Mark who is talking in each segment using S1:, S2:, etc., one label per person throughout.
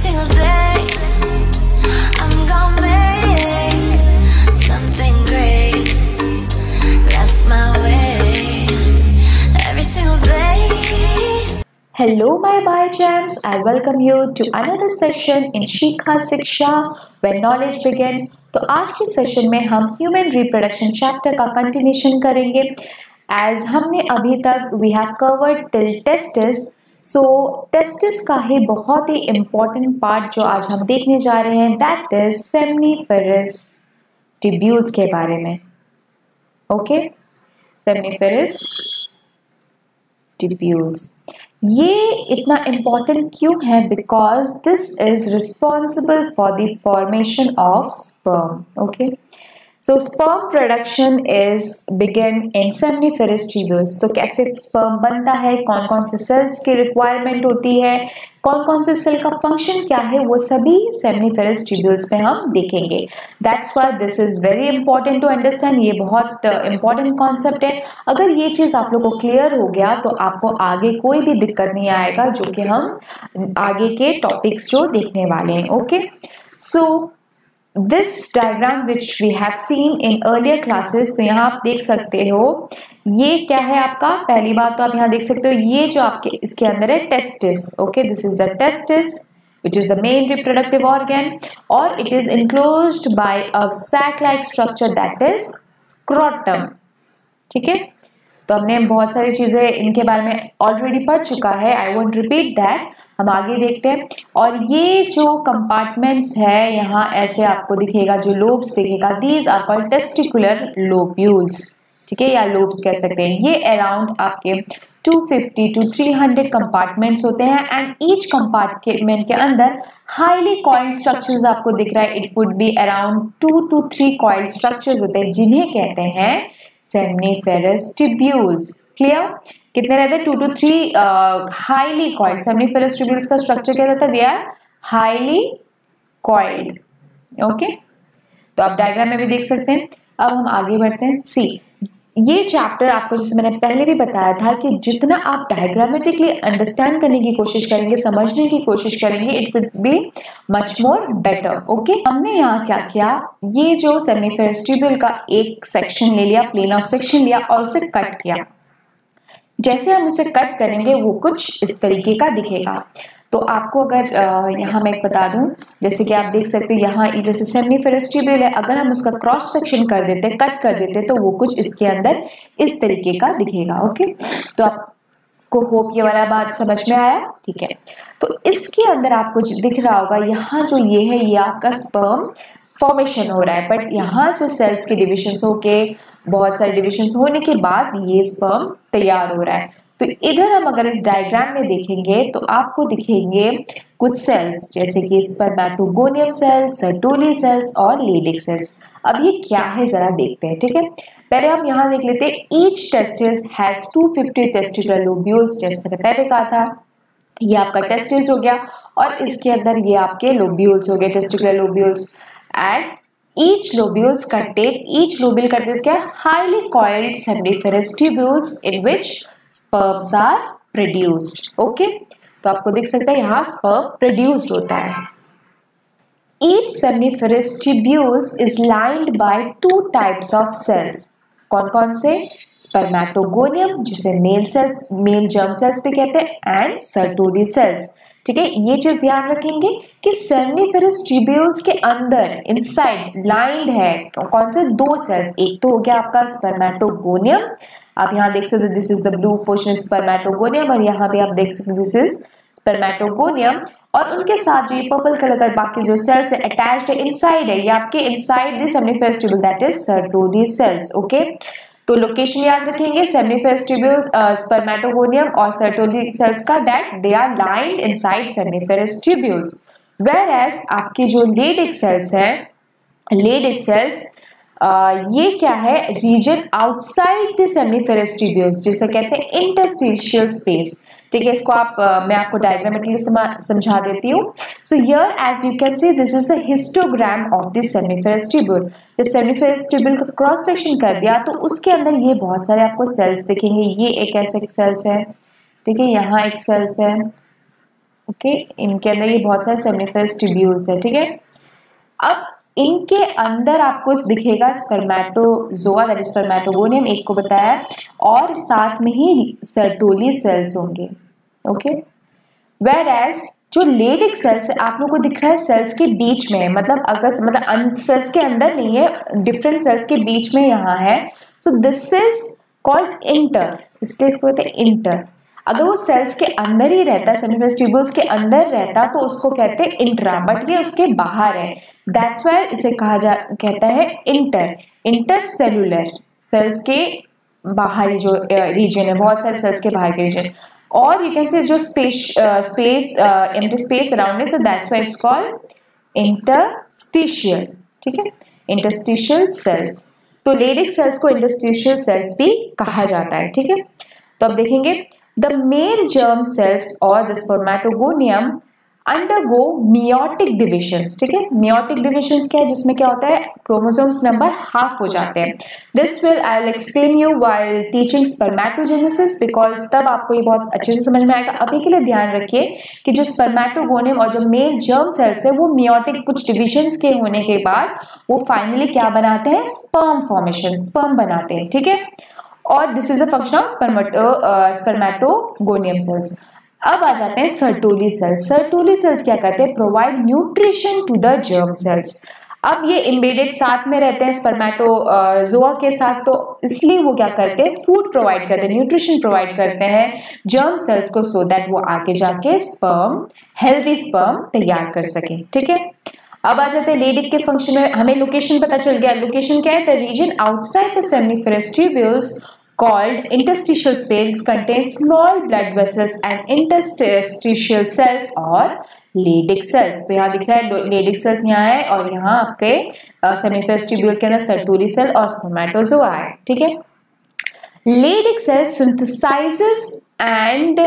S1: single day I'm gonna make something great. That's my way. Every single day.
S2: Hello my Biogems, I welcome you to another session in Shikha Siksha where knowledge begin। तो आज के session में हम human reproduction chapter का continuation करेंगे। As हमने अभी तक we have covered till testis, so testis का ही बहुत ही इम्पोर्टेंट पार्ट जो आज हम देखने जा रहे हैं दैट इज सेमनीफेरस ट्यूब्यूल्स के बारे में। ओके, सेमनीफेरस ट्यूब्यूल्स ये इतना इम्पॉर्टेंट क्यों है? Because this is responsible for the formation of sperm. Okay, so sperm production is begin in seminiferous tubules. तो कैसे स्पर्म बनता है, कौन कौन से सेल्स की रिक्वायरमेंट होती है, कौन कौन से सेल का फंक्शन क्या है, वो सभी सेमनीफेरस ट्यूब्यूल्स में हम देखेंगे। That's why this is very important to understand. ये बहुत इंपॉर्टेंट कॉन्सेप्ट है। अगर ये चीज आप लोग को क्लियर हो गया तो आपको आगे कोई भी दिक्कत नहीं आएगा, जो कि हम आगे के टॉपिक्स जो देखने वाले हैं। Okay, so this diagram which we have seen in earlier classes, तो यहाँ आप देख सकते हो ये क्या है आपका। पहली बात तो आप यहाँ देख सकते हो ये जो आपके इसके अंदर है testis. Okay, this is the testis which is the main reproductive organ, और it is enclosed by a sac-like structure that is scrotum। ठीक है, तो हमने बहुत सारी चीजें इनके बारे में ऑलरेडी पढ़ चुका है, आई वोंट रिपीट दैट। हम आगे देखते हैं। और ये जो कंपार्टमेंट्स है यहाँ ऐसे आपको दिखेगा, जो लोब्स दिखेगा, these are called testicular lobules. ठीक है, या लोब्स कह सकते हैं। ये अराउंड आपके 250 to 300 कंपार्टमेंट्स होते हैं एंड ईच कंपार्टमेंट के अंदर हाईली कॉइल्ड स्ट्रक्चर्स आपको दिख रहा है। It would be around 2 to 3 coiled structures होते हैं जिन्हें कहते हैं सेमनीफेरस ट्यूब्यूल्स। क्लियर? कितने रहते हैं? 2 to 3 highly coiled. Seminiferous tubules का स्ट्रक्चर क्या रहता है? दिया हाईली कॉइल्ड। ओके, तो आप डायग्राम में भी देख सकते हैं। अब हम आगे बढ़ते हैं। सी, ये चैप्टर आपको, जैसे मैंने पहले भी बताया था, कि जितना आप डायग्रामेटिकली अंडरस्टैंड करने की कोशिश करेंगे, समझने की कोशिश करेंगे, it will be much more better. Okay, हमने यहाँ क्या किया, ये जो सेमनीफेरस ट्यूब्यूल का एक सेक्शन ले लिया, प्लेन ऑफ सेक्शन लिया और उसे कट किया। जैसे हम उसे कट करेंगे वो कुछ इस तरीके का दिखेगा। तो आपको अगर यहाँ मैं एक बता दूं, जैसे कि आप देख सकते हैं यहाँ जैसे सेमनीफेरस ट्यूब्यूल है, अगर हम उसका क्रॉस सेक्शन कर देते, कट कर देते, तो वो कुछ इसके अंदर इस तरीके का दिखेगा। ओके, तो आपको होप ये वाला बात समझ में आया? ठीक है, तो इसके अंदर आपको दिख रहा होगा यहाँ जो ये है, ये आपका स्पर्म फॉर्मेशन हो रहा है, बट यहाँ से सेल्स के डिविजन होके, बहुत सारे डिविजन होने के बाद ये स्पर्म तैयार हो रहा है। तो इधर हम अगर इस डायग्राम में देखेंगे तो आपको दिखेंगे कुछ सेल्स, जैसे कि स्पर्मेटोगोनियम सेल्स, सर्टोली सेल्स और लेडिक सेल्स। अब ये क्या है जरा देखते हैं। ठीक है, पहले हम यहाँ देख लेते हैं। Each testis has 250 testicular lobules. जैसे मैंने पहले कहा था, ये आपका टेस्टिस हो गया और इसके अंदर ये आपके लोब्यूल्स हो गए, testicular lobules. And each lobules contains क्या? highly coiled seminiferous tubules in which sperms are produced। Okay, तो आपको दिख सकता है यहाँ sperm produced होता है। Each seminiferous tubules is lined by 2 types of cells। कौन कौन से? स्पर्मेटोगोनियम, जिसे male cells, male germ cells भी कहते हैं, एंड सर्टोली सेल्स। ठीक है, ये चीज ध्यान रखेंगे कि सेमनीफेरस ट्यूब्यूल्स के अंदर इनसाइड लाइंड है कौन से? 2 सेल्स। एक तो हो गया आपका स्पर्मेटोगोनियम, आप यहाँ देख सकते हो, this is the blue portion spermatogonium, और यहाँ भी आप देख सकते हो दिस इज स्पर्मेटोगोनियम। और उनके साथ जो ये पर्पल कलर का बाकी जो सेल्स है अटैच्ड है, इनसाइड है, ये आपके inside the seminiferous tubule, that is Sertoli cells. Okay, तो लोकेशन याद रखेंगे, सेमनीफेरस ट्यूब्यूल्स, स्पर्मेटोगोनियम और सर्टोली सेल्स का, that they are lined inside seminiferous tubules. Whereas आपके जो लेडिक सेल्स हैं, लेडिक सेल्स ये क्या है? Region outside the seminiferous tubules, जिसे कहते हैं इंटरस्टिशियल स्पेस। ठीक है, इसको आप मैं आपको डायग्रामेटिकली समझा देती हूँ। So here as you can see, this is a histogram of this seminiferous tubule. जब सेमनीफेरस ट्यूब्यूल का क्रॉस सेक्शन कर दिया तो उसके अंदर ये बहुत सारे आपको सेल्स दिखेंगे। ये एक ऐसे सेल्स है, ठीक है, यहाँ एक सेल्स है, ओके, इनके अंदर ये बहुत सारे सेमिनिफरस ट्यूब्यूल्स है, ठीक है। अब इनके अंदर आपको दिखेगा स्पर्मेटोजोआ दैट इज स्पर्मेटोगोनियम, एक को बताया, और साथ में ही सर्टोली सेल्स होंगे, ओके। वेयर एज जो लेडिक सेल्स आप लोगों को दिख रहा है सेल्स के बीच में, मतलब सेल्स के अंदर नहीं है, डिफरेंट सेल्स के बीच में यहाँ है, so this is called inter, इसलिए इसको कहते हैं इंटर। अगर वो सेल्स के अंदर ही रहता, सेमिनिफरस ट्यूब्यूल्स के अंदर रहता तो उसको कहते हैं इंट्रा, बट ये उसके बाहर है, दैट्स व्हाई इसे कहता है इंटर, इंटरसेलुलर, सेल्स के बाहरी जो रीजन है, बहुत सारे सेल्स के बाहर के रीजन, और यू कैन से जो एम्प्टी स्पेस अराउंड इट, तो that's why it's called interstitial, ठीक है, इंटरस्टिशियल सेल्स। तो लेडिक सेल्स को इंटरस्टिशियल सेल्स भी कहा जाता है, ठीक है। तो अब देखेंगे the male germ cells or the spermatogonium undergo meiotic divisions, ठीक है। meiotic divisions क्या है, जिसमें क्या होता है, क्रोमोसोम्स नंबर हाफ हो जाते हैं। this will I will explain you while teaching spermatogenesis, because तब आपको ये बहुत अच्छे से समझ में आएगा। अभी के लिए ध्यान रखिए कि जो स्पर्मेटोगोनियम और जो मेल जर्म सेल्स है वो meiotic कुछ डिविजन्स के होने के बाद वो फाइनली क्या बनाते हैं, स्पर्म फॉर्मेशन, स्पर्म बनाते हैं, ठीक है। और this is the function of spermatogonium cells. अब आ जाते हैं सर्टोली सेल्स। सर्टोली सेल्स क्या करते हैं, provide nutrition to the germ cells. अब ये एम्बेडेड साथ में रहते हैं स्पर्मेटोजोआ के साथ, तो इसलिए वो क्या करते हैं, फूड प्रोवाइड करते हैं, न्यूट्रिशन प्रोवाइड करते हैं जर्म सेल्स को, सो दैट वो आगे जाके स्पर्म, हेल्दी स्पर्म तैयार कर सके, ठीक है। अब आ जाते हैं लेडिक के फंक्शन में, हमें लोकेशन पता चल गया। लोकेशन क्या है, the region outside the seminiferous tubules called interstitial space contains small blood vessels and interstitial cells और लेडिक सेल्स। तो यहाँ दिख रहा है लेडिक सेल्स यहाँ है, और यहाँ आपके सेमिनिफरस ट्यूब्यूल के अंदर सर्टोली सेल और स्पर्मेटोजोआ है, ठीक है। Leydig cell synthesizes and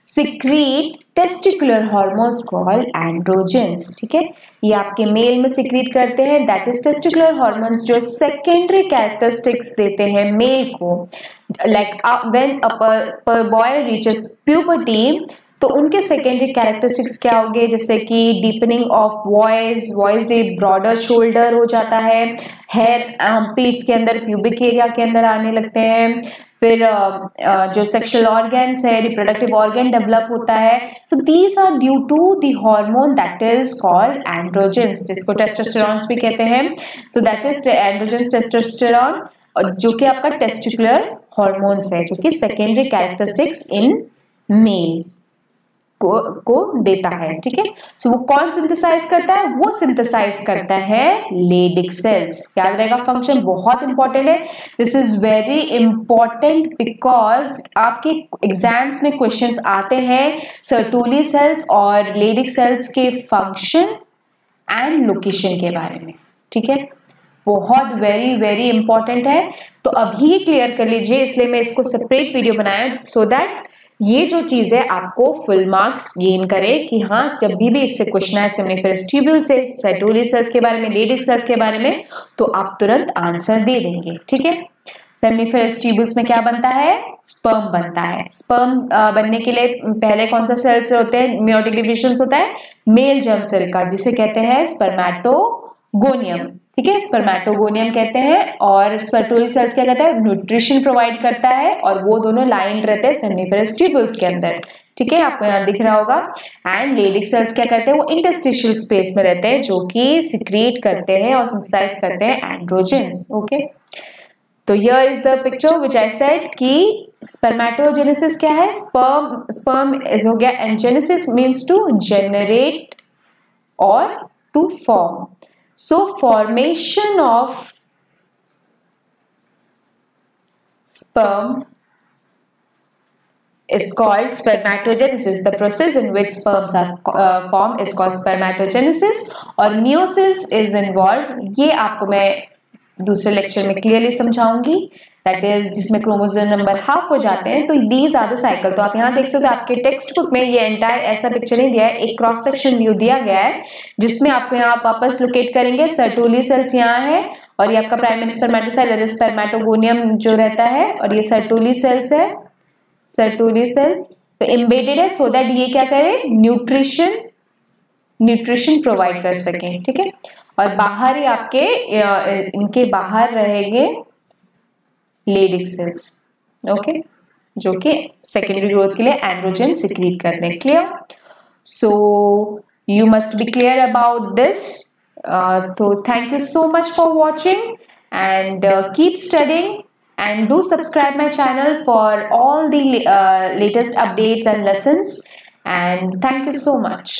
S2: secrete testicular hormones called androgens, ठीक है। ये आपके मेल में सिक्रीट करते हैं, दैट इज टेस्टिकुलर हार्मोन्स, जो सेकेंडरी कैरेक्टरिस्टिक्स देते हैं मेल को, like when a boy reaches puberty, तो उनके सेकेंडरी कैरेक्टरिस्टिक्स क्या होंगे, जैसे कि deepening of voice day, broader shoulder हो जाता है, हेयर पीट्स के अंदर, प्यूबिक एरिया के अंदर आने लगते हैं, फिर जो सेक्सुअल ऑर्गन्स है, रिप्रोडक्टिव ऑर्गन डेवलप होता है। So these are due to the hormone that is called androgens, जिसको टेस्टोस्टेरॉन्स भी कहते हैं। So that is androgens, testosterone, जो कि आपका टेस्टिकुलर हार्मोन्स है, जो कि सेकेंडरी कैरेक्टरिस्टिक्स इन मेल को देता है, ठीक है। सो वो कौन सिंथेसाइज करता है, वो सिंथेसाइज करता है लेडिक सेल्स। याद रहेगा, फंक्शन बहुत इंपॉर्टेंट है, this is very important because आपके एग्जाम्स में क्वेश्चंस आते हैं सर्टोली सेल्स और लेडिक सेल्स के फंक्शन एंड लोकेशन के बारे में, ठीक है। बहुत वेरी वेरी इंपॉर्टेंट है, तो अभी क्लियर कर लीजिए, इसलिए मैं इसको सेपरेट वीडियो बनाया, सो दैट ये जो चीज है आपको फुल मार्क्स गेन करे कि हाँ, जब भी इससे क्वेश्चन आए सेमिनिफरस ट्यूब्यूल से, सर्टोली सेल्स के बारे में, लेडिक सेल्स के बारे में, तो आप तुरंत आंसर दे देंगे, ठीक है। सेमिनिफरस ट्यूब्यूल्स में क्या बनता है, स्पर्म बनता है। स्पर्म बनने के लिए पहले कौन सा सेल्स होते हैं, मेयोटिक डिविजन्स होता है मेल जर्म सेल का, जिसे कहते हैं स्पर्मेटोगोनियम, ठीक है, स्पर्मेटोगोनियम कहते हैं। और सर्टोली सेल्स क्या कहता है, न्यूट्रिशन प्रोवाइड करता है, और वो दोनों लाइन रहते हैं सेमिनिफरस ट्यूब्यूल्स के अंदर, ठीक है, आपको यहाँ दिख रहा होगा। एंड लेडिक सेल्स क्या करते हैं, वो इंटरस्टिशियल स्पेस में रहते हैं, जो कि सिक्रीट करते हैं और सिंथेसाइज करते हैं एंड्रोजेंस, ओके। तो here is the picture which I said कि स्पर्मेटोजेनेसिस क्या है, स्पर्म इज हो गया, and genesis means to generate और to form. So formation of sperm is called spermatogenesis. The process in which sperms are formed is called spermatogenesis, और meiosis is involved. ये आपको मैं दूसरे लेक्चर में क्लियरली समझाऊंगी, दैट इज जिसमें chromosome number half हो जाते हैं। तो दीज आर द साइकिल। तो आप यहाँ देख सकते हो, आपके टेक्स्ट बुक में ये एंटायर ऐसा पिक्चर नहीं दिया है, एक क्रॉस सेक्शन व्यू दिया गया है, जिसमें आपको यहाँ आप वापस लोकेट करेंगे, सर्टोली सेल्स यहाँ है, और ये आपका प्राइमरी स्पर्मेटोसाइट स्पर्मेटोगोनियम जो रहता है, और ये सर्टोली सेल्स है, सर्टोली सेल्स, तो एम्बेडेड है सो दैट ये क्या करे, न्यूट्रिशन प्रोवाइड कर सके, ठीक है। और बाहर ही आपके इनके बाहर रहेंगे लेडिक सेल्स, ओके, जो कि सेकेंडरी ग्रोथ के लिए एंड्रोजन सिक्रीट करने। Clear? So you must be clear about this. So thank you so much for watching, and keep studying, and do subscribe my channel for all the latest updates and lessons, and thank you so much.